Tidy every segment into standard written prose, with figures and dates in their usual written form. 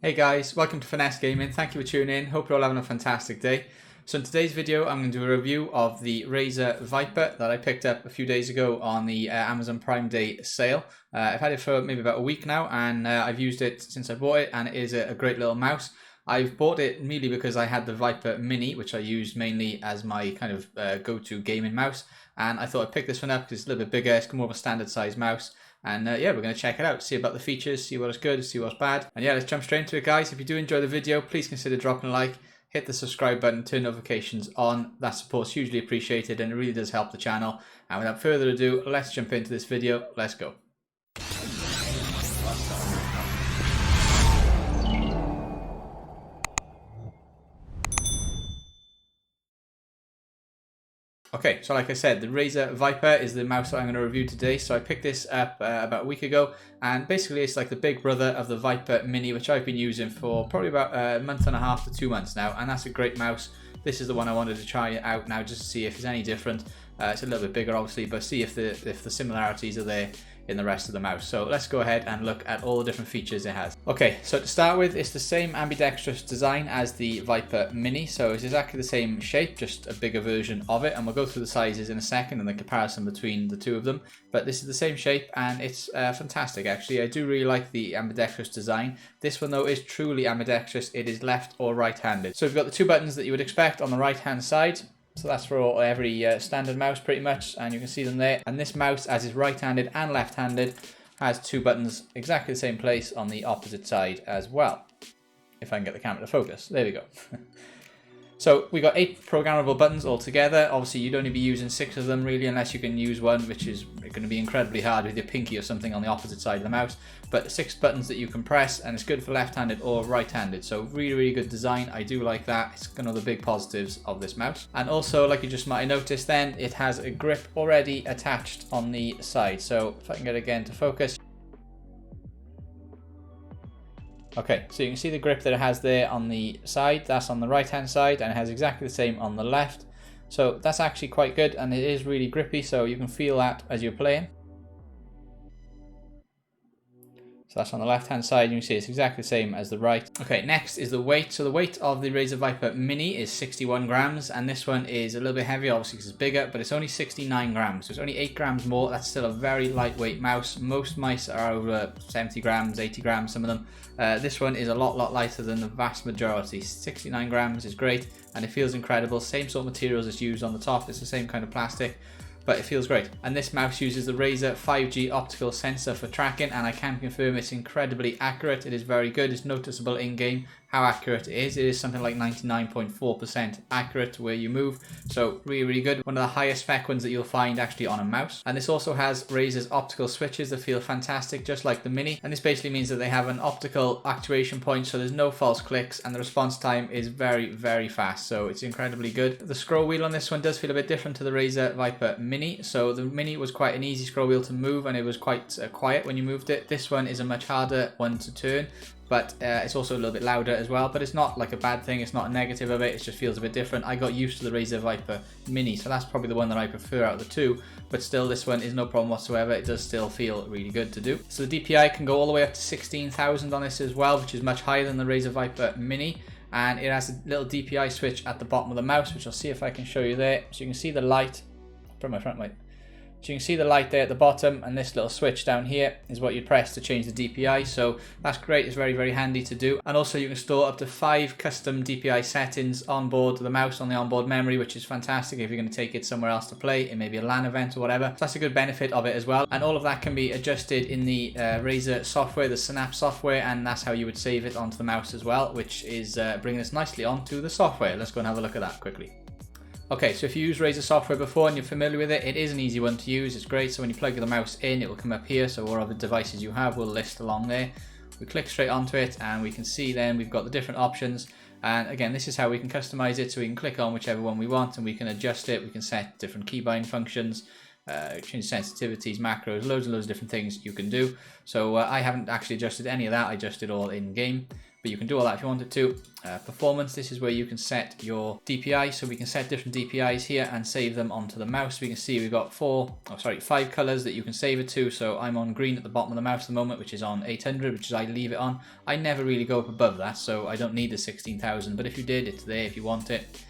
Hey guys, welcome to Finesse Gaming. Thank you for tuning in. Hope you're all having a fantastic day. So in today's video, I'm going to do a review of the Razer Viper that I picked up a few days ago on the Amazon Prime Day sale. I've had it for maybe about a week now, and I've used it since I bought it, and it is a great little mouse. I've bought it merely because I had the Viper Mini, which I used mainly as my kind of go-to gaming mouse, and I thought I'd pick this one up because it's a little bit bigger, it's more of a standard size mouse. And yeah, we're going to check it out, see about the features, see what's good, see what's bad. And yeah, let's jump straight into it, guys. If you do enjoy the video, please consider dropping a like, hit the subscribe button, turn notifications on. That support's hugely appreciated and it really does help the channel. And without further ado, let's jump into this video. Let's go. Okay, so like I said, the Razer Viper is the mouse that I'm going to review today. So I picked this up about a week ago, and basically it's like the big brother of the Viper Mini, which I've been using for probably about a month and a half to 2 months now, and that's a great mouse. This is the one I wanted to try out now just to see if it's any different. It's a little bit bigger obviously, but see if the similarities are there in the rest of the mouse. So let's go ahead and look at all the different features it has. Okay, so to start with, it's the same ambidextrous design as the Viper Mini, so it's exactly the same shape, just a bigger version of it, and we'll go through the sizes in a second and the comparison between the two of them. But this is the same shape and it's fantastic actually. I do really like the ambidextrous design. This one though is truly ambidextrous. It is left or right-handed. So we've got the two buttons that you would expect on the right-hand side. So that's for every standard mouse pretty much, and you can see them there. And this mouse, as is right-handed and left-handed, has two buttons exactly the same place on the opposite side as well. If I can get the camera to focus. There we go. So we got 8 programmable buttons altogether. Obviously you'd only be using 6 of them really, unless you can use one, which is going to be incredibly hard with your pinky or something on the opposite side of the mouse. But 6 buttons that you can press, and it's good for left-handed or right-handed. So really good design. I do like that. It's one of the big positives of this mouse. And also, like you just might have noticed then, it has a grip already attached on the side. So if I can get it again to focus. Okay, so you can see the grip that it has there on the side. That's on the right hand side, and it has exactly the same on the left. So that's actually quite good, and it is really grippy, so you can feel that as you're playing. So that's on the left hand side. You can see it's exactly the same as the right. Okay, next is the weight. So the weight of the Razer Viper Mini is 61 grams, and this one is a little bit heavier obviously because it's bigger, but it's only 69 grams. So it's only 8 grams more. That's still a very lightweight mouse. Most mice are over 70 grams, 80 grams, some of them. This one is a lot lighter than the vast majority. 69 grams is great, and it feels incredible. Same sort of materials as used on the top. It's the same kind of plastic, but it feels great. And this mouse uses the Razer 5G optical sensor for tracking, and I can confirm it's incredibly accurate. It is very good. It's noticeable in-game how accurate it is. It is something like 99.4% accurate where you move. So really good. One of the highest spec ones that you'll find actually on a mouse. And this also has Razer's optical switches that feel fantastic, just like the Mini. And this basically means that they have an optical actuation point, so there's no false clicks, and the response time is very fast. So it's incredibly good. The scroll wheel on this one does feel a bit different to the Razer Viper Mini. So the Mini was quite an easy scroll wheel to move, and it was quite quiet when you moved it. This one is a much harder one to turn, but it's also a little bit louder as well. But it's not like a bad thing, it's not a negative of it, it just feels a bit different. I got used to the Razer Viper Mini, so that's probably the one that I prefer out of the two, but still this one is no problem whatsoever. It does still feel really good to do. So the DPI can go all the way up to 16,000 on this as well, which is much higher than the Razer Viper Mini. And it has a little DPI switch at the bottom of the mouse, which I'll see if I can show you there. So you can see the light from my front light. So you can see the light there at the bottom, and this little switch down here is what you press to change the DPI. So that's great. It's very handy to do. And also you can store up to 5 custom DPI settings on board the mouse on the onboard memory, which is fantastic if you're going to take it somewhere else to play, in maybe a LAN event or whatever. So that's a good benefit of it as well. And all of that can be adjusted in the Razer software, the Synapse software, and that's how you would save it onto the mouse as well, which is bringing us nicely onto the software. Let's go and have a look at that quickly. Okay, so if you use Razer software before and you're familiar with it, it is an easy one to use. It's great. So when you plug the mouse in, it will come up here. So whatever devices you have will list along there. We click straight onto it, and we can see then we've got the different options. And again, this is how we can customize it. So we can click on whichever one we want, and we can adjust it. We can set different keybind functions, change sensitivities, macros, loads and loads of different things you can do. So I haven't actually adjusted any of that. I adjusted all in game. but you can do all that if you wanted to. Performance, this is where you can set your DPI, so we can set different DPIs here and save them onto the mouse. We can see we've got 5 colors that you can save it to. So I'm on green at the bottom of the mouse at the moment, which is on 800, which is I leave it on. I never really go up above that, so I don't need the 16,000, but if you did, it's there if you want it.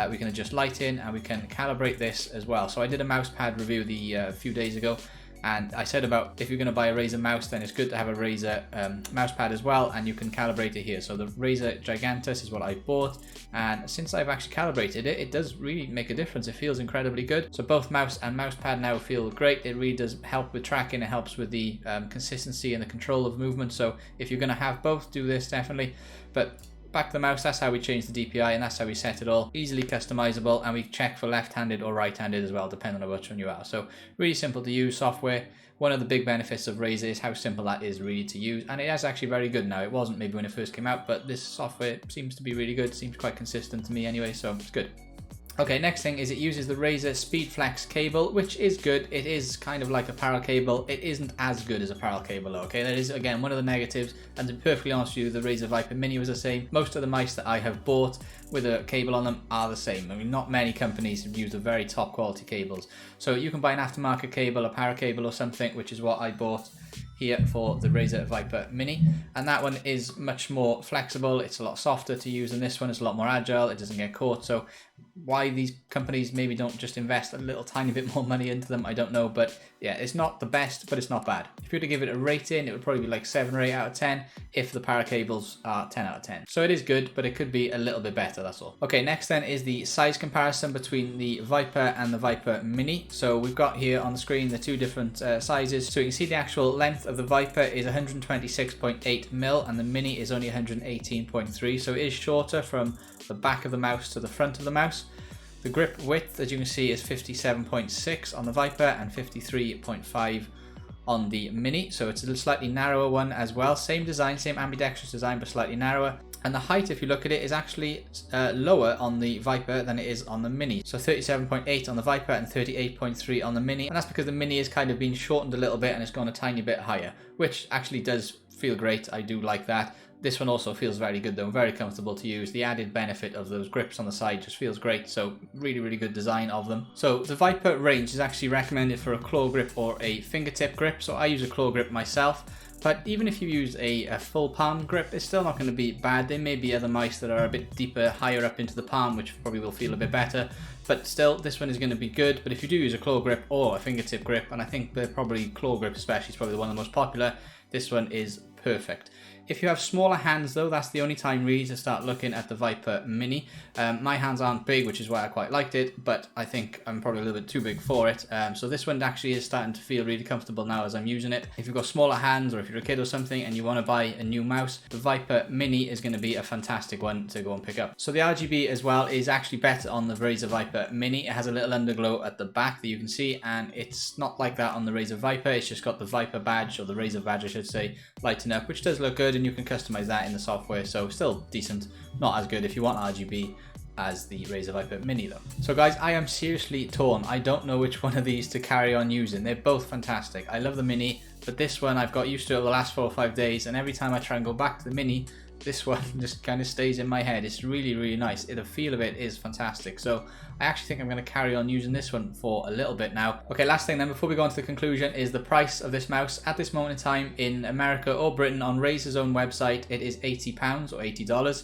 We can adjust lighting and we can calibrate this as well. So I did a mouse pad review a few days ago, and I said about if you're going to buy a Razer mouse, then it's good to have a Razer mouse pad as well, and you can calibrate it here. So the Razer Gigantus is what I bought, and since I've actually calibrated it, it does really make a difference. It feels incredibly good. So both mouse and mouse pad now feel great. It really does help with tracking. It helps with the consistency and the control of movement. So if you're going to have both, do this definitely. But back to the mouse, that's how we change the DPI, and that's how we set it all. Easily customizable, and we check for left-handed or right-handed as well, depending on which one you are. So really simple to use software. One of the big benefits of Razer is how simple that is really to use, and it is actually very good now. It wasn't maybe when it first came out, but this software seems to be really good. Seems quite consistent to me anyway, so it's good. Okay, next thing is it uses the Razer SpeedFlex cable, which is good. It is kind of like a parallel cable. It isn't as good as a parallel cable though, okay? That is, again, one of the negatives, and to be perfectly honest with you, the Razer Viper Mini was the same. Most of the mice that I have bought with a cable on them are the same. I mean, not many companies have used the very top quality cables. So you can buy an aftermarket cable, a para cable or something, which is what I bought here for the Razer Viper Mini, and that one is much more flexible. It's a lot softer to use than this one. It's a lot more agile. It doesn't get caught. So why these companies maybe don't just invest a little tiny bit more money into them, I don't know. But yeah, it's not the best, but it's not bad. If you were to give it a rating, it would probably be like 7 or 8 out of 10 if the para cables are 10 out of 10. So it is good, but it could be a little bit better, that's all. Okay, next then is the size comparison between the Viper and the Viper Mini. So we've got here on the screen the two different sizes. So you can see the actual length of the Viper is 126.8 mil and the Mini is only 118.3. So it is shorter from the back of the mouse to the front of the mouse. The grip width, as you can see, is 57.6 on the Viper and 53.5 on the Mini. So it's a slightly narrower one as well. Same design, same ambidextrous design, but slightly narrower. And the height, if you look at it, is actually lower on the Viper than it is on the Mini. So 37.8 on the Viper and 38.3 on the Mini. And that's because the Mini has kind of been shortened a little bit and it's gone a tiny bit higher, which actually does feel great. I do like that. This one also feels very good though, very comfortable to use. The added benefit of those grips on the side just feels great, so really, really good design of them. So the Viper range is actually recommended for a claw grip or a fingertip grip, so I use a claw grip myself. But even if you use a full palm grip, it's still not going to be bad. There may be other mice that are a bit deeper, higher up into the palm, which probably will feel a bit better. But still, this one is going to be good. But if you do use a claw grip or a fingertip grip, and I think the probably claw grip especially is probably the one of the most popular, this one is perfect. If you have smaller hands though, that's the only time really to start looking at the Viper Mini. My hands aren't big, which is why I quite liked it, but I think I'm probably a little bit too big for it. So this one actually is starting to feel really comfortable now as I'm using it. If you've got smaller hands or if you're a kid or something and you want to buy a new mouse, the Viper Mini is going to be a fantastic one to go and pick up. So the RGB as well is actually better on the Razer Viper Mini. It has a little underglow at the back that you can see, and it's not like that on the Razer Viper. It's just got the Viper badge, or the Razer badge I should say, lighting up, which does look good, and you can customize that in the software, so still decent. Not as good if you want RGB as the Razer Viper Mini though. So guys, I am seriously torn. I don't know which one of these to carry on using. They're both fantastic. I love the Mini, but this one I've got used to over the last 4 or 5 days, and every time I try and go back to the Mini, this one just kind of stays in my head. It's really, really nice. The feel of it is fantastic. So I actually think I'm going to carry on using this one for a little bit now. Okay, last thing then before we go on to the conclusion is the price of this mouse. At this moment in time in America or Britain on Razer's own website, it is £80 or $80.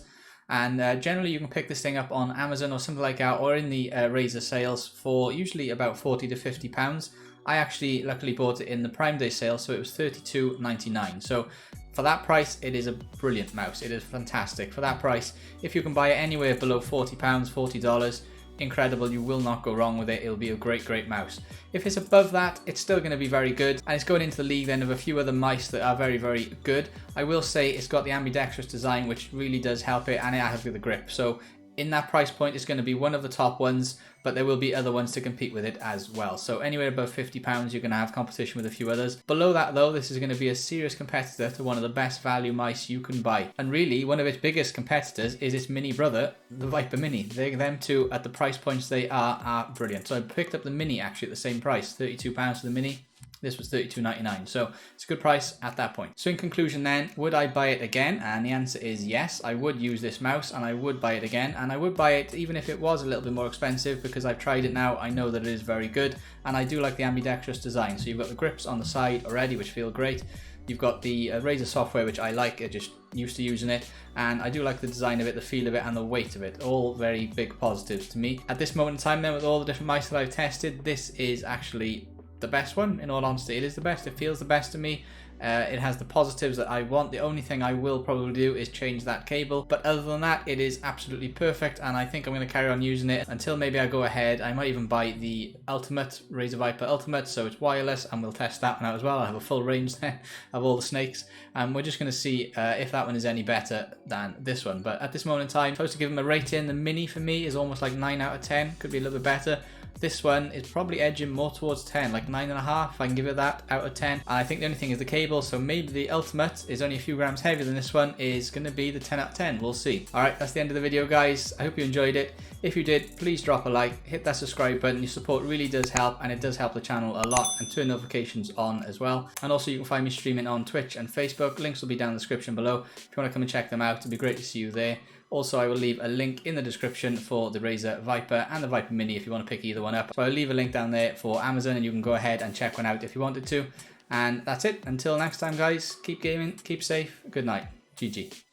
And generally you can pick this thing up on Amazon or something like that, or in the Razer sales for usually about £40 to £50. I actually luckily bought it in the Prime Day sale, so it was $32.99. So for that price, it is a brilliant mouse. It is fantastic. For that price, if you can buy it anywhere below £40, $40, incredible. You will not go wrong with it. It'll be a great, great mouse. If it's above that, it's still going to be very good. And it's going into the league then of a few other mice that are very, very good. I will say it's got the ambidextrous design, which really does help it, and it has the grip. So in that price point, it's going to be one of the top ones, but there will be other ones to compete with it as well. So anywhere above £50, you're going to have competition with a few others. Below that though, this is going to be a serious competitor to one of the best value mice you can buy. And really, one of its biggest competitors is its mini brother, the Viper Mini. Them two, at the price points they are brilliant. So I picked up the Mini actually at the same price, £32 for the Mini. This was $32.99, so it's a good price at that point. So in conclusion then, would I buy it again? And the answer is yes, I would use this mouse and I would buy it again, and I would buy it even if it was a little bit more expensive, because I've tried it now, I know that it is very good, and I do like the ambidextrous design. So you've got the grips on the side already, which feel great. You've got the Razer software, which I like, I just used to using it, and I do like the design of it, the feel of it, and the weight of it. All very big positives to me. At this moment in time then, with all the different mice that I've tested, this is actually the best one, in all honesty. It is the best, it feels the best to me. It has the positives that I want. The only thing I will probably do is change that cable, but other than that, it is absolutely perfect, and I think I'm going to carry on using it until maybe I go ahead. I might even buy the Ultimate, Razer Viper Ultimate, so it's wireless, and we'll test that one out as well. I'll have a full range there of all the snakes, and we're just going to see if that one is any better than this one. But at this moment in time, supposed to give them a rating. The Mini for me is almost like 9 out of 10, could be a little bit better. This one is probably edging more towards 10, like 9.5, if I can give it that, out of 10. I think the only thing is the cable, so maybe the Ultimate is only a few grams heavier than this one, is going to be the 10 out of 10. We'll see. Alright, that's the end of the video, guys. I hope you enjoyed it. If you did, please drop a like, hit that subscribe button. Your support really does help, and it does help the channel a lot, and turn notifications on as well. And also, you can find me streaming on Twitch and Facebook. Links will be down in the description below. If you want to come and check them out, it'd be great to see you there. Also, I will leave a link in the description for the Razer Viper and the Viper Mini if you want to pick either one up. So I'll leave a link down there for Amazon, and you can go ahead and check one out if you wanted to. And that's it. Until next time, guys, keep gaming, keep safe, good night. GG.